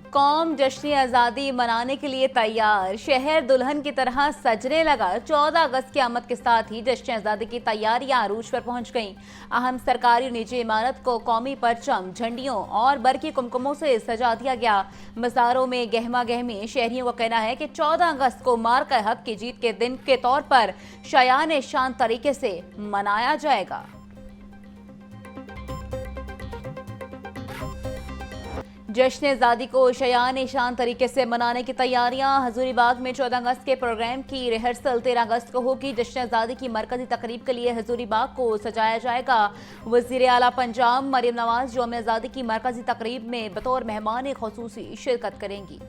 कौम जश्न आज़ादी मनाने के लिए तैयार, शहर दुल्हन की तरह सजने लगा। 14 अगस्त की आमद के साथ ही जश्न आज़ादी की तैयारियां अरूज पर पहुंच गईं। अहम सरकारी और निजी इमारत को कौमी परचम, झंडियों और बरकी कुमकुमों से सजा दिया गया। बाजारों में गहमा गहमी। शहरियों का कहना है कि 14 अगस्त को मार्का हक की जीत के दिन के तौर पर शायान शान तरीके से मनाया जाएगा। जश्न आज़ादी को शयान शान तरीके से मनाने की तैयारियां। हजूरीबाग में 14 अगस्त के प्रोग्राम की रिहर्सल 13 अगस्त को होगी। जश्न आज़ादी की मरकजी तकरीब के लिए हजूरीबाग को सजाया जाएगा। वज़ीर आला पंजाब मरियम नवाज यौम आज़ादी की मरकजी तकरीब में बतौर मेहमान ख़ुसूसी शिरकत करेंगी।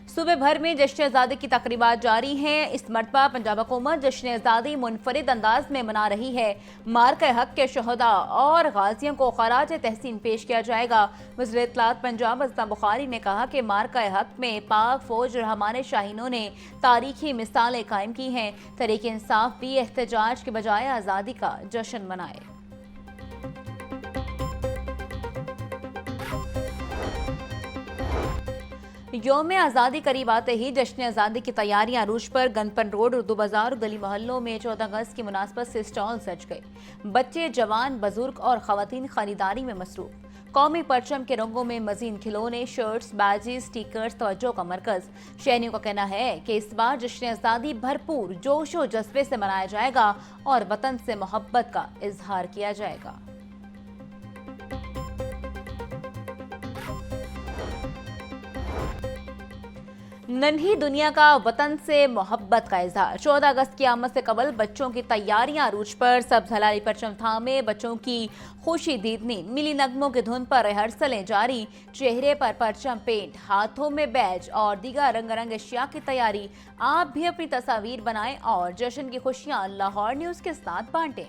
सूबे भर में जश्न आज़ादी की तकरीबात जारी हैं। इस मरतबा पंजाब हुकूमत जश्न आज़ादी मुनफरिद अंदाज में मना रही है। मार्का हक के शहदा और गाजियों को खराज तहसीन पेश किया जाएगा। वज़ीर इत्तलात पंजाब अज़मा बुखारी ने कहा कि मार्का हक में पाक फौज और हमारे शाहीनों ने तारीखी मिसालें कायम की हैं। तहरीक इंसाफ भी एहतजाज के बजाय आज़ादी का जश्न मनाए। यौम आज़ादी करीब आते ही जश्न आज़ादी की तैयारियां अरूज पर। गनपन रोड, उर्दू बाजार और गली मोहल्लों में 14 अगस्त की मुनासबत से स्टॉल सज गए। बच्चे, जवान, बुजुर्ग और खवातीन खरीदारी में मसरूफ। कौमी परचम के रंगों में मजीद खिलौने, शर्ट्स, बैजेस, स्टिकर्स तवज्जो का मरकज। शहरियों का कहना है कि इस बार जश्न आज़ादी भरपूर जोश और जज्बे से मनाया जाएगा और वतन से मोहब्बत का इजहार किया जाएगा। नन्ही दुनिया का वतन से मोहब्बत का इजहार। 14 अगस्त की आमद से कबल बच्चों की तैयारियां अरूज पर। सब हलाली परचम थामे बच्चों की खुशी दीदनी। मिली नगमों की धुन पर रिहर्सलें जारी। चेहरे पर परचम पेंट, हाथों में बैज और दीगर रंगारंग अशिया की तैयारी। आप भी अपनी तस्वीर बनाएं और जश्न की खुशियां लाहौर न्यूज के साथ बांटें।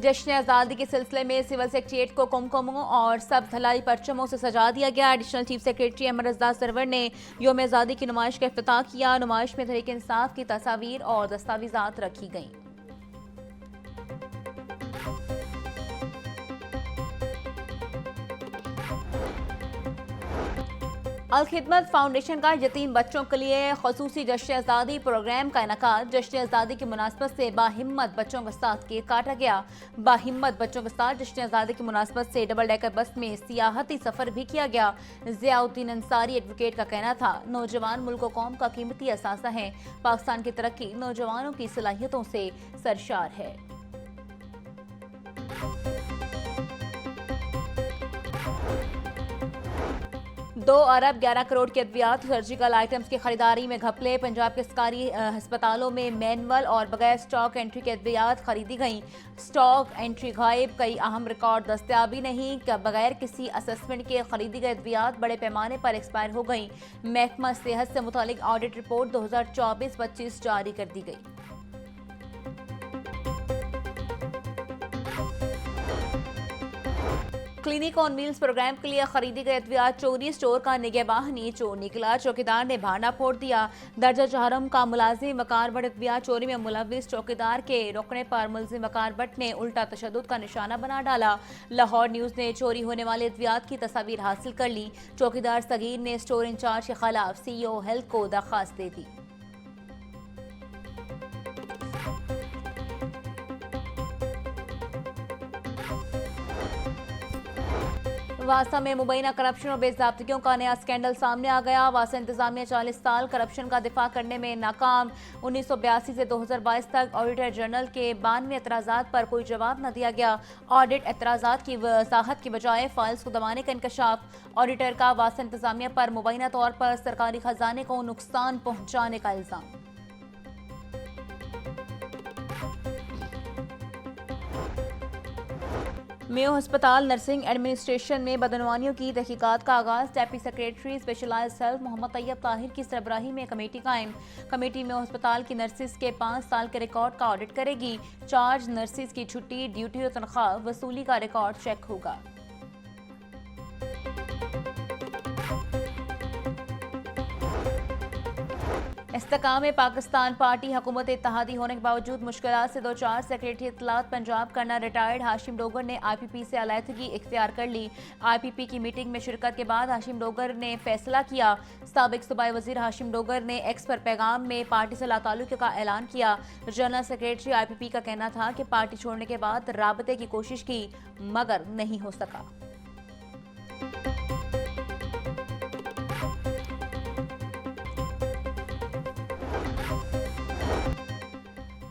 जश्न आज़ादी के सिलसिले में सिविल सेक्रेटरिएट को कुमकुमों और सब हलाली परचमों से सजा दिया गया। एडिशनल चीफ सेक्रेटरी अहमद रज़ा सरवर ने यौम आज़ादी की नुमाइश का इफ्तिताह किया। नुमाइश में तहरीक इंसाफ की तस्वीर और दस्तावेजात रखी गईं। अल खिदमत फाउंडेशन का यतीम बच्चों के लिए खसूसी जश्न आज़ादी प्रोग्राम का इनकाद। जश्न आज़ादी की मुनासबत से बाहिम्मत बच्चों के साथ केक काटा गया। बाहिम्मत बच्चों के साथ जश्न आज़ादी की मुनासबत से डबल डेकर बस में सियाहती सफर भी किया गया। ज़ियाउद्दीन अंसारी एडवोकेट का कहना था, नौजवान मुल्क और कौम का कीमती असासा है। पाकिस्तान की तरक्की नौजवानों की सलाहियतों से सरशार है। 2 अरब 11 करोड़ के अद्वियात सर्जिकल आइटम्स की खरीदारी में घपले। पंजाब के सरकारी अस्पतालों में मैनुअल और बगैर स्टॉक एंट्री के अद्वियात खरीदी गईं। स्टॉक एंट्री गायब, कई अहम रिकॉर्ड दस्तयाबी नहीं। बगैर किसी असेसमेंट के खरीदी गई अद्वियात बड़े पैमाने पर एक्सपायर हो गईं। महकमा सेहत से मुतालिक ऑडिट रिपोर्ट 2024-25 जारी कर दी गई। क्लिनिक ऑन व्हील्स प्रोग्राम के लिए खरीदी गई अद्वियात चोरी। स्टोर का निगहबानी चोर निकला। चौकीदार ने भांडा फोड़ दिया। दर्जा चहरम का मुलाजिम वकार भट्ट अद्वियात चोरी में मुलविस। चौकीदार के रोकने पर मुलजिम वकार भट्ट ने उल्टा तशद्दुद का निशाना बना डाला। लाहौर न्यूज ने चोरी होने वाले अद्वियात की तस्वीर हासिल कर ली। चौकीदार सगीर ने स्टोर इंचार्ज के खिलाफ CEO हेल्थ को दरखास्त दे दी। वासा में मुबैना करप्शन और बेज़ाब्तियों का नया स्कैंडल सामने आ गया। वासा इंतजामिया 40 साल करप्शन का दिफा करने में नाकाम। 1982 से 2022 तक ऑडिटर जनरल के 92 एतराज़ात पर कोई जवाब न दिया गया। ऑडिट एतराज़ात की वजाहत की बजाय फाइल्स को दबाने का इंकशाफ। ऑडिटर का वासा इंतजामिया पर मुबैना तौर पर सरकारी खजाने को नुकसान पहुंचाने का इल्जाम। मेयो अस्पताल नर्सिंग एडमिनिस्ट्रेशन में बदनवानियों की तहकीकात का आगाज। Deputy secretary specialised health Mohammad Tayyab Tahir की सरबराही में कमेटी कायम। कमेटी मेयो अस्पताल की नर्सिस के 5 साल के रिकॉर्ड का ऑडिट करेगी। चार्ज नर्सिस की छुट्टी, ड्यूटी और तनख्वाह वसूली का रिकॉर्ड चेक होगा। इस्तेकाम में पाकिस्तान पार्टी हुकूमत इत्तेहादी होने के बावजूद मुश्किलात से दो चार सेक्रेटरी इत्तलात पंजाब करना रिटायर्ड हाशिम डोगर ने IPP से अलहदगी इख्तियार कर ली। IPP की मीटिंग में शिरकत के बाद हाशिम डोगर ने फैसला किया। साबिक सूबाई वजीर हाशिम डोगर ने एक्स पर पैगाम में पार्टी से लाताल्लुक़ का ऐलान किया। जनरल सेक्रेटरी IPP का कहना था कि पार्टी छोड़ने के बाद राबते की कोशिश की मगर नहीं हो सका।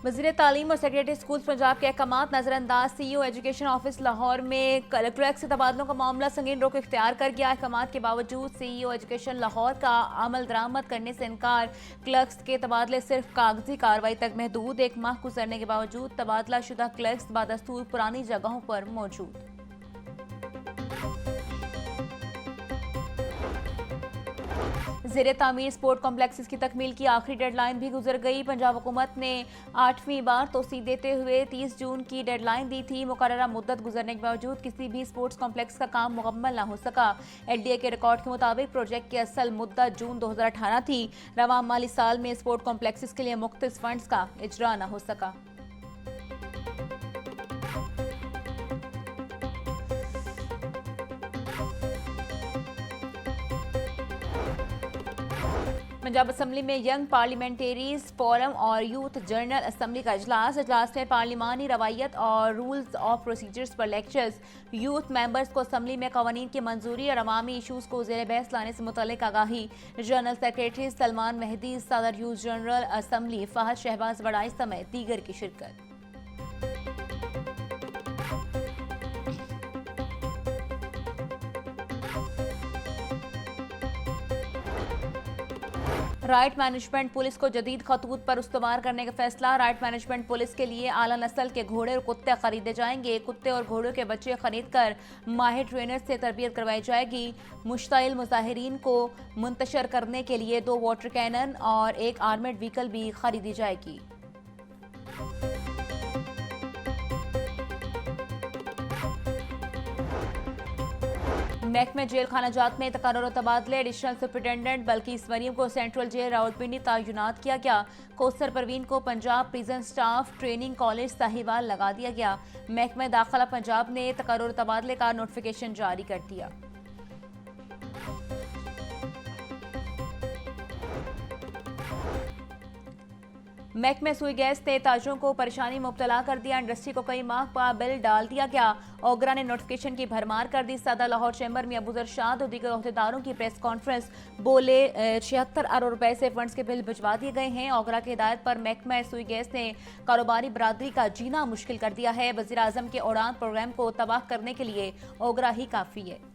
वज़ीर तालीम और सेक्रेटरी स्कूल पंजाब के अहकामात नजरअंदाज। CEO एजुकेशन ऑफिस लाहौर में क्लर्क से तबादलों का मामला संगीन रुख इख्तियार कर गया। अहकामात के बावजूद CEO एजुकेशन लाहौर का अमल दरामद करने से इनकार। क्लर्क्स के तबादले सिर्फ कागजी कार्रवाई तक महदूद। 1 माह गुजरने के बावजूद तबादला शुदा क्लर्क्स बादस्तूर पुरानी जगहों पर मौजूद। ज़ेरे तामीर स्पोर्ट कॉम्प्लेक्स की तकमील की आखिरी डेडलाइन भी गुजर गई। पंजाब हुकूमत ने 8वीं बार तोसी देते हुए 30 जून की डेडलाइन दी थी। मुकर्ररा मुद्दत गुजरने के बावजूद किसी भी स्पोर्ट्स कॉम्प्लेक्स का काम मुकम्मल न हो सका। LDA के रिकॉर्ड के मुताबिक प्रोजेक्ट की असल मुद्दत जून 2018 थी। रवां माली साल में स्पोर्ट कॉम्प्लेक्स के लिए मुख्तलिफ फंड्स का इजरा न हो सका। पंजाब असम्बली में यंग पार्लियामेंटेरीज फोरम और यूथ जर्नल असम्बली का इजलास में पार्लिमानी रवायत और रूल्स ऑफ प्रोसीजर्स पर लेक्चर्स। यूथ मेंबर्स को असम्बली में कवानीन की मंजूरी और अवामी इशूज़ को ज़ेर बहस लाने से मुतल्लिक आगाही। जनरल सेक्रेटरी सलमान मेहदी, सदर youth general assembly Fahad Shahbaz वड़ाई समेत दीगर की शिरकत। राइट मैनेजमेंट पुलिस को जदीद खतूत पर उस्तवार करने का फैसला। राइट मैनेजमेंट पुलिस के लिए आला नस्ल के घोड़े और कुत्ते खरीदे जाएंगे। कुत्ते और घोड़ों के बच्चे खरीद कर माहिर ट्रेनर से तरबियत करवाई जाएगी। मुश्ताइल मुजाहिरीन को मुंतशर करने के लिए 2 वाटर कैनन और 1 आर्मर्ड व्हीकल भी खरीदी जाएगी। महकमे जेल खानाजात में तकर्रुर तबादले। एडिशनल सुपरिटेंडेंट बल्किस मरियम को सेंट्रल जेल रावलपिंडी तैनात किया गया। कौसर परवीन को Punjab prison staff training college Sahiwal लगा दिया गया। महकमे दाखिला पंजाब ने तकर्रुर तबादले का नोटिफिकेशन जारी कर दिया। महकमे सुई गैस ने ताजरों को परेशानी में मुब्तला कर दिया। इंडस्ट्री को कई माह का बिल डाल दिया गया। ओगरा ने नोटिफिकेशन की भरमार कर दी। सदर लाहौर चैम्बर में अबू जरशाद और दीगर अहदेदारों की प्रेस कॉन्फ्रेंस। बोले 76 अरब रुपए से फंड्स के बिल भिजवा दिए गए हैं। ओगरा की हिदायत पर महकमा सुई गैस ने कारोबारी बरादरी का जीना मुश्किल कर दिया है। वज़ीर आज़म के उड़ान प्रोग्राम को तबाह करने के लिए ओगरा ही काफ़ी है।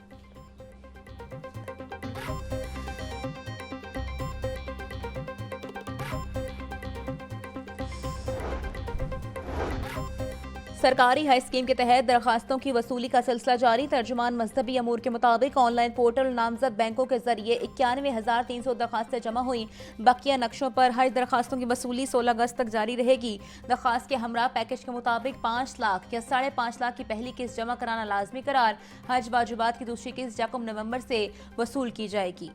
सरकारी हाई स्कीम के तहत दरखास्तों की वसूली का सिलसिला जारी। तर्जुमान मजहबी अमूर के मुताबिक ऑनलाइन पोर्टल नामजद बैंकों के जरिए 91,300 दरखास्तें जमा हुई। बकिया नक्शों पर हज दरखास्तों की वसूली 16 अगस्त तक जारी रहेगी। दरखास्त के हमरा पैकेज के मुताबिक 5 लाख या 5.5 लाख की पहली किस्त जमा कराना लाजमी करार। हज वाजिबात की दूसरी किस्त यकम नवंबर से वसूल की जाएगी।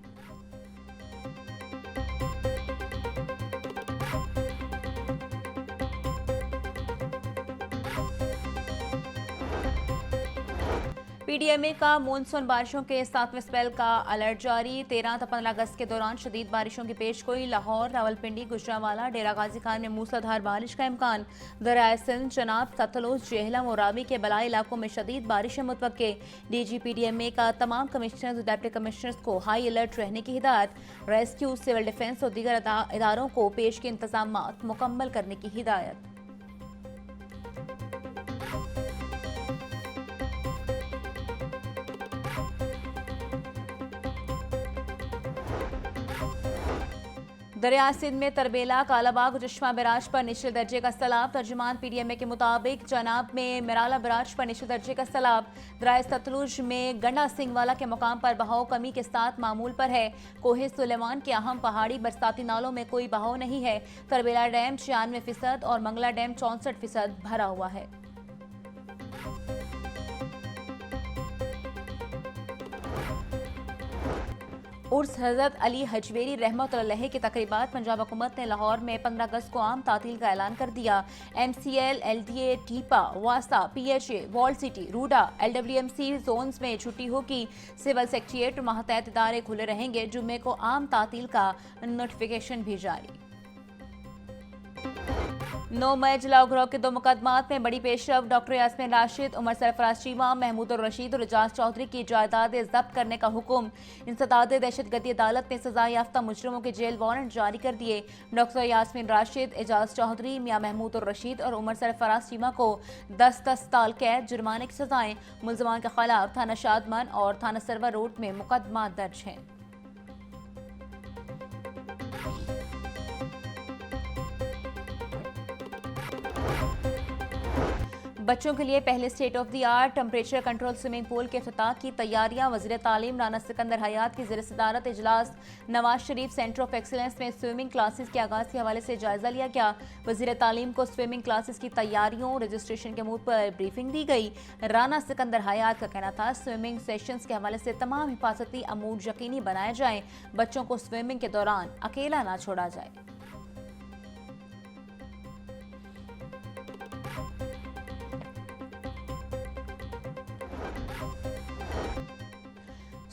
PDMA का मानसून बारिशों के 7वें स्पेल का अलर्ट जारी। 13 से 15 अगस्त के दौरान शदीद बारिशों की पेशगोई। लाहौर, रावलपिंडी, गुजरांवाला, डेरा गाजी खान में मूसलाधार बारिश का इम्कान। दरियाए सिंध, चनाब, सतलुज, जेहलम और रावी के बलाई इलाकों में शदीद बारिशें मुतवक्के। DG PDMA का तमाम कमिश्नर्स और डिप्टी कमिश्नर्स को हाई अलर्ट रहने की हिदायत। रेस्क्यू, सिविल डिफेंस और दीगर इदारों को पेश के इंतजाम मुकम्मल करने की हिदायत। दरिया सिंध में तरबेला, कालाबाग और चश्मा बराज पर निचले दर्जे का सैलाब। तर्जुमान PDMA के मुताबिक जनाब में मिराला बराज पर निचले दर्जे का सैलाब। दरिया सतलुज में गंडा सिंह के मुकाम पर बहाव कमी के साथ मामूल पर है। कोहे सुलेमान के अहम पहाड़ी बरसाती नालों में कोई बहाव नहीं है। तरबेला डैम 96% और मंगला डैम 64% भरा हुआ है। उर्स हजरत अली हजवेरी रहमतुल्लाह अलैह की तकरीबात। पंजाब हुकूमत ने लाहौर में 15 अगस्त को आम तातील का ऐलान कर दिया। MCL, LDA, टीपा, वासा, PHA, wall city, RUDA, LWMC zones में छुट्टी होगी। सिविल सेक्रेटेरिएट और मातहत इदारे खुले रहेंगे। जुम्मे को आम तातील का नोटिफिकेशन भी जारी। 9 मई जलाओ गिरोह के 2 मुकदमात में बड़ी पेशरफ। डॉक्टर यास्मीन राशिद, उमर सरफराज चीमा, महमूद और रशीद और एजाज चौधरी की जायदादें जब्त करने का हुक्म। इंसदाद दहशतगर्दी अदालत ने सजा याफ्ता मुजरिमों के जेल वारंट जारी कर दिए। डॉक्टर यास्मीन राशिद, एजाज चौधरी, मियां महमूद और रशीद और उमर सरफराज चीमा को 10-10 साल कैद, जुर्माने की सजाएं। मुलजमान के खिलाफ थाना शादमन और थाना सरवर रोड में मुकदमा दर्ज है। बच्चों के लिए पहले state of the art temperature control swimming pool के इफ्तिताह की तैयारियां। वज़ीर तालीम राना सिकंदर हयात की ज़ेर सदारत इजलास Nawaz Sharif centre of excellence में स्विमिंग क्लासेस के आगाज़ के हवाले से जायजा लिया गया। वज़ीर तालीम को स्विमिंग क्लासेस की तैयारियों, रजिस्ट्रेशन के अमूर पर ब्रीफिंग दी गई। राना सिकंदर हयात का कहना था, स्विमिंग सेशंस के हवाले से तमाम हिफाजती अमूर यकीनी बनाए जाएं। बच्चों को स्विमिंग के दौरान अकेला ना छोड़ा जाए।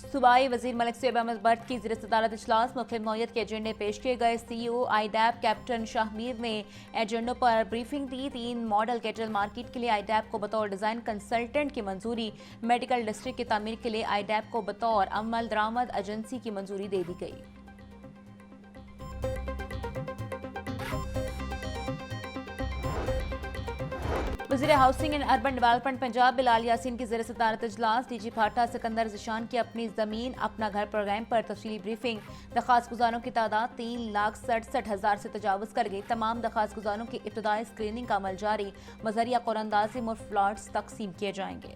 सूबाई वजीर मलिक शोएब अहमद भट्ट की ज़ेर सदारत इजलास मुख्तलिफ नौइयत के एजेंडे पेश किए गए। CEO IDAP कैप्टन शाहमीर ने एजेंडों पर ब्रीफिंग दी। 3 मॉडल कैटल मार्केट के लिए IDAP को बतौर डिज़ाइन कंसल्टेंट की मंजूरी। मेडिकल डिस्ट्रिक्ट की तामीर के लिए IDAP को बतौर अमल दरामद एजेंसी की मंजूरी दे दी गई। वज़ीर housing and urban development Punjab Bilal Yasin की ज़ेर सदारत इजलास। DG भाटा सिकंदर ज़िशान की अपनी ज़मीन अपना घर प्रोग्राम पर तफसीली ब्रीफिंग। दरख्वास्त गुजारों की तादाद 3,67,000 से तजावुज़ कर गई। तमाम दरख्वास्त गुजारों की इब्तदाई स्क्रीनिंग का अमल जारी। मज़रिया कुरअंदाज़ी और फ्लॉट्स तकसीम किए जाएंगे।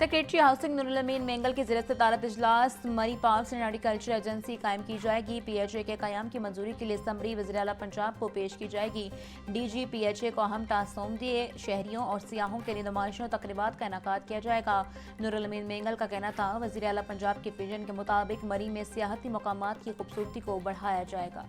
सेक्रेटरी हाउसिंग नूरुल अमीन मेंगल की ज़ेर सदारत इजलास। मरी पार्क्स एंड एग्रीकल्चर एजेंसी कायम की जाएगी। PHA के क़याम की मंजूरी के लिए समरी वज़ीर आला पंजाब को पेश की जाएगी। DG PHA को अहम टास्क सौंप दिए। शहरियों और सियाहों के लिए नुमाइशों तकरीबात का इनेकाद किया जाएगा। नूरुल अमीन मेंगल का कहना था, वज़ीर आला पंजाब के विजन के मुताबिक मरी में सियाहती मकामात की खूबसूरती को बढ़ाया जाएगा।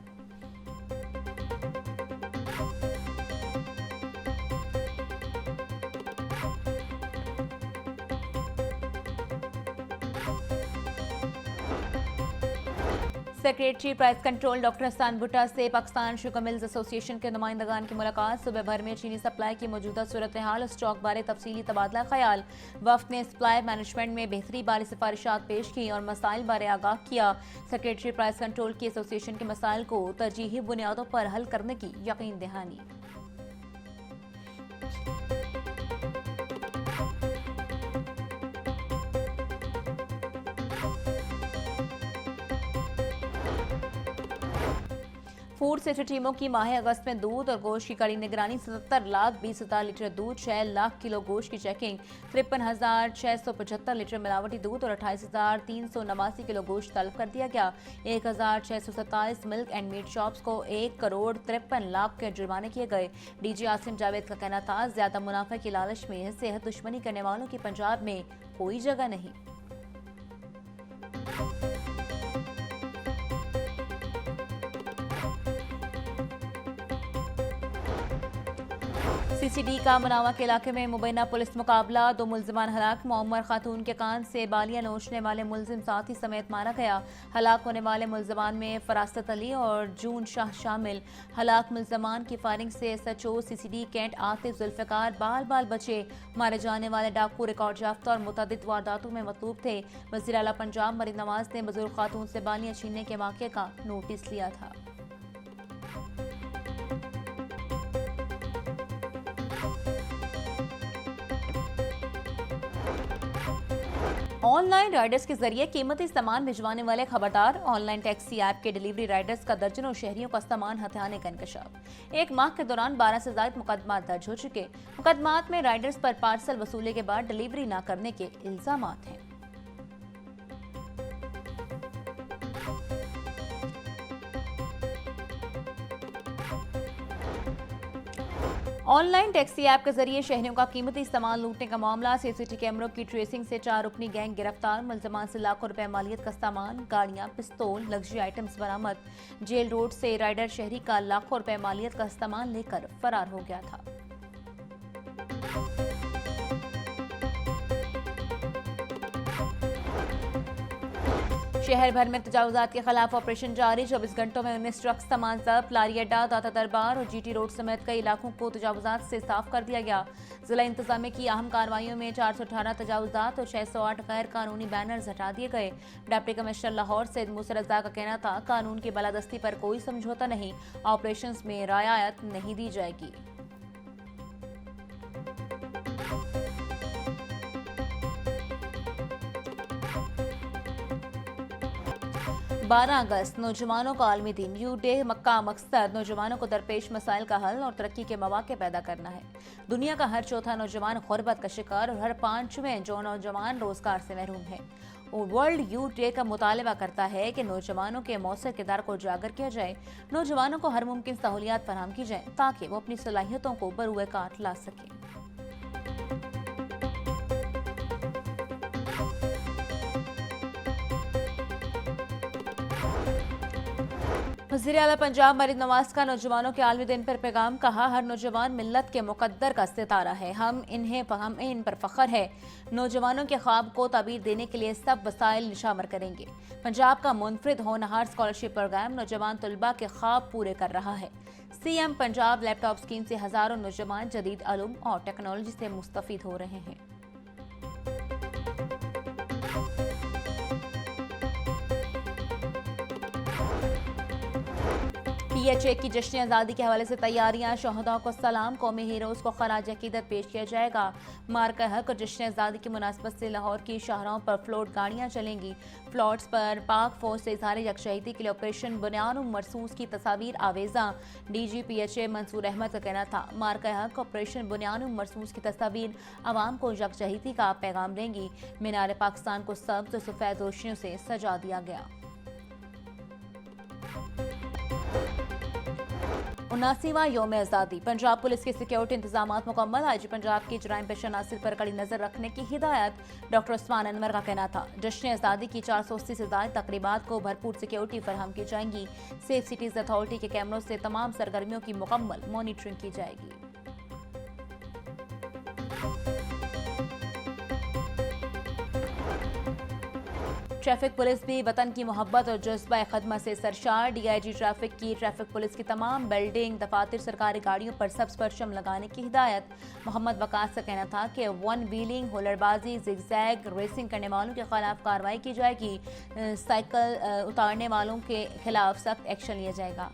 Secretary price control doctor Hasan Bhutta से पाकिस्तान शुगर मिल्स एसोसिएशन के नुमाइंदगान की मुलाकात। सुबह भर में चीनी सप्लाई की मौजूदा सूरत हाल, स्टॉक बारे तफसीली तबादला ख्याल। वफ्द ने सप्लाई मैनेजमेंट में बेहतरी बारे सिफारिशात पेश की और मसाइल बारे आगाह किया। सेक्रेटरी प्राइस कंट्रोल की एसोसिएशन के मसाइल को तरजीही बुनियादों पर हल करने की यकीन दहानी। फूड सेफ्टी टीमों की माह अगस्त में दूध और गोश्त की कड़ी निगरानी। 77,20,000 लीटर दूध, 6 लाख किलो गोश्त की चेकिंग, 53,675 लीटर मिलावटी दूध और 28,389 किलो गोश्त तलब कर दिया गया। 1,627 मिल्क एंड मीट शॉप्स को 1,53,00,000 के जुर्माने किए गए। DG आसिम जावेद का कहना था, ज्यादा मुनाफे की लालच में सेहत दुश्मनी करने वालों की पंजाब में कोई जगह नहीं। CCD का मनावा के इलाके में मुबैना पुलिस मुकाबला। 2 मुलजमान हलाक। मुअम्मर खातून के कान से बालियां नोचने वाले मुलजिम साथी समेत मारा गया। हलाक होने वाले मुलजमान में फरासत अली और जून शाह शामिल। हलाक मुलजमान की फायरिंग से SHO CCD cantt Atif Zulfiqar बाल बाल बचे। मारे जाने वाले डाकू रिकॉर्ड याफ्ता और मुतअद्दिद वारदातों में मतलूब थे। वज़ीर आला पंजाब मरीम नवाज ने बुजुर्ग खातून से बालियां छीनने के वाक़े का नोटिस लिया था। ऑनलाइन राइडर्स के जरिए कीमती सामान भिजवाने वाले खबरदार। ऑनलाइन टैक्सी ऐप के डिलीवरी राइडर्स का दर्जनों शहरियों का सामान हथियाने का इंकशाफ। 1 माह के दौरान 12 से ज्यादा मुकदमा दर्ज हो चुके। मुकदमात में राइडर्स पर पार्सल वसूले के बाद डिलीवरी न करने के इल्जामात हैं। ऑनलाइन टैक्सी ऐप के जरिए शहरियों का कीमती सामान लूटने का मामला। सीसीटीवी कैमरों की ट्रेसिंग से 4 रुकनी गैंग गिरफ्तार। मुलजमान से लाखों रुपए मालियत का सामान, गाड़ियां, पिस्तौल, लग्जरी आइटम्स बरामद। जेल रोड से राइडर शहरी का लाखों रुपए मालियत का सामान लेकर फरार हो गया था। शहर भर में तजावुजात के खिलाफ ऑपरेशन जारी। 24 घंटों में 19 ट्रक सामान जब्त। लारी अड्डा, दाता दरबार और जीटी रोड समेत कई इलाकों को तजावुजात से साफ कर दिया गया। जिला इंतजामिया की अहम कार्रवाइयों में 418 तजावुजात और 608 गैर कानूनी बैनर्स हटा दिए गए। डिप्टी कमिश्नर लाहौर सैयद मूसा रज़ा का कहना था, कानून की बालादस्ती पर कोई समझौता नहीं, ऑपरेशन में रियायत नहीं दी जाएगी। 12 अगस्त नौजवानों का आलमी दिन। यू डे का मकसद नौजवानों को दरपेश मसाइल का हल और तरक्की के मौके पैदा करना है। दुनिया का हर चौथा नौजवान गुर्बत का शिकार और हर 5वें जो नौजवान रोजगार से महरूम है। वर्ल्ड यूथ डे का मुतालबा करता है कि नौजवानों के मौसर किरदार को उजागर किया जाए। नौजवानों को हर मुमकिन सहूलियात फराहम की जाए ताकि वो अपनी सलाहियतों को बरूए काट ला सकें। वज़ीर आला पंजाब मरीम नवाज का नौजवानों के आलमी दिन पर पैगाम। कहा, हर नौजवान मिल्लत के मुकद्दर का सितारा है, हम इन पर फख्र है। नौजवानों के ख्वाब को ताबीर देने के लिए सब वसाइल निशावर करेंगे। पंजाब का मुनफरिद होनहार स्कॉलरशिप प्रोग्राम नौजवान तलबा के ख्वाब पूरे कर रहा है। सीएम पंजाब लैपटॉप स्कीम से हजारों नौजवान जदीद इल्म और टेक्नोलॉजी से मुस्तफीद हो रहे हैं। PHA की जश्न आज़ादी के हवाले से तैयारियां। शहदाओं को सलाम, कौमी हीरोज को खराज अकीदत पेश किया जाएगा। मार्का हक और जश्न आज़ादी की मुनासबत से लाहौर की शाहराहों पर फ्लोट गाड़ियां चलेंगी। फ्लोट्स पर पाक फौज से इज़हार यकजहती के लिए ऑपरेशन बुनियान मरसूस की तस्वीर आवेजा। DG PHA मंसूर अहमद का कहना था, मार्का हक ऑपरेशन बुनियान मरसूस की तस्वीर आवाम को यकजहती का पैगाम देंगी। मीनार पाकिस्तान को सब्ज और सफेद रोशनियों से सजा दिया गया। 79वां यौम आज़ादी। पंजाब पुलिस के सिक्योरिटी इंतजाम मुकम्मल। IG पंजाब की जराइम पेश नासिर पर कड़ी नजर रखने की हिदायत। डॉक्टर उस्मान अनवर का कहना था, जश्न आज़ादी की 480 से ज़ायद तकरीबात को भरपूर सिक्योरिटी फराहम की जाएंगी। सेफ सिटीज अथॉरिटी के कैमरों से तमाम सरगर्मियों की मुकम्मल मॉनिटरिंग की जाएगी। ट्रैफिक पुलिस भी वतन की मोहब्बत और जज्बा खदमत से सरशार। DIG ट्रैफिक की ट्रैफिक पुलिस की तमाम बिल्डिंग, दफातर, सरकारी गाड़ियों पर सब्ज परचम लगाने की हिदायत। मोहम्मद वकास का कहना था कि वन व्हीलिंग, होलरबाजी, जिगजैग रेसिंग करने वालों के खिलाफ कार्रवाई की जाएगी। साइकिल उतारने वालों के खिलाफ सख्त एक्शन लिया जाएगा।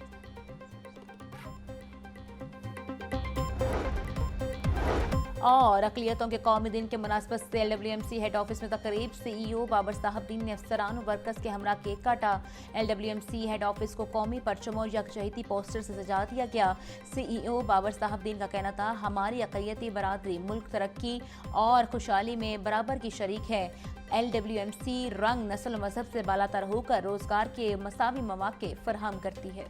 और अक़लियतों के कौमी दिन के मुनासबत से LWMC हेड ऑफिस में तकरीब। CEO बाबर साहबदीन ने अफसरान और वर्कर्स के हमरा केक काटा। LWMC हेड ऑफिस को कौमी परचमों और यकजहती पोस्टर से सजा दिया गया। CEO बाबर साहबदीन का कहना था, हमारी अक़लियती बरादरी मुल्क तरक्की और खुशहाली में बराबर की शरीक है। LWMC रंग, नस्ल और मजहब से बालातर होकर रोजगार के मसावी मौके फराहम करती है।